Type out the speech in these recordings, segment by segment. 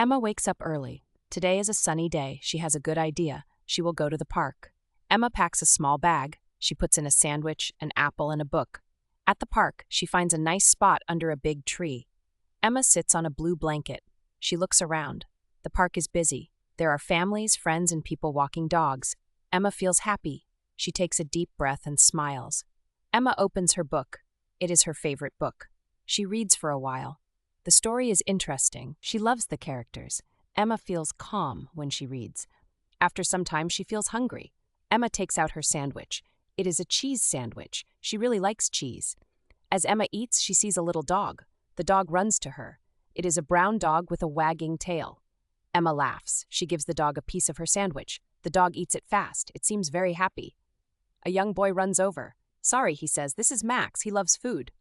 Emma wakes up early. Today is a sunny day. She has a good idea. She will go to the park. Emma packs a small bag. She puts in a sandwich, an apple, and a book. At the park, she finds a nice spot under a big tree. Emma sits on a blue blanket. She looks around. The park is busy. There are families, friends, and people walking dogs. Emma feels happy. She takes a deep breath and smiles. Emma opens her book. It is her favorite book. She reads for a while. The story is interesting. She loves the characters. Emma feels calm when she reads. After some time, she feels hungry. Emma takes out her sandwich. It is a cheese sandwich. She really likes cheese. As Emma eats, she sees a little dog. The dog runs to her. It is a brown dog with a wagging tail. Emma laughs. She gives the dog a piece of her sandwich. The dog eats it fast. It seems very happy. A young boy runs over. "Sorry," he says. "This is Max. He loves food."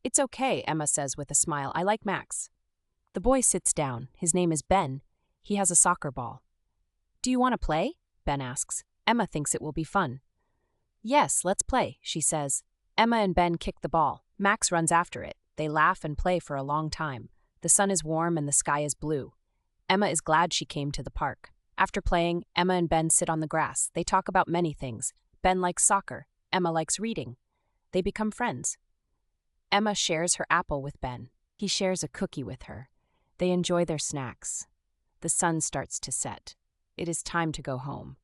"It's okay," Emma says with a smile. "I like Max." The boy sits down. His name is Ben. He has a soccer ball. "Do you want to play?" Ben asks. Emma thinks it will be fun. "Yes, let's play," she says. Emma and Ben kick the ball. Max runs after it. They laugh and play for a long time. The sun is warm and the sky is blue. Emma is glad she came to the park. After playing, Emma and Ben sit on the grass. They talk about many things. Ben likes soccer. Emma likes reading. They become friends. Emma shares her apple with Ben. He shares a cookie with her. They enjoy their snacks. The sun starts to set. It is time to go home.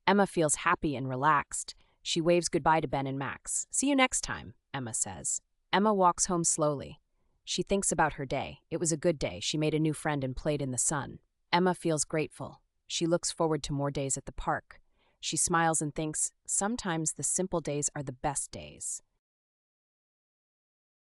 Emma feels happy and relaxed. She waves goodbye to Ben and Max. "See you next time," Emma says. Emma walks home slowly. She thinks about her day. It was a good day. She made a new friend and played in the sun. Emma feels grateful. She looks forward to more days at the park. She smiles and thinks, sometimes the simple days are the best days.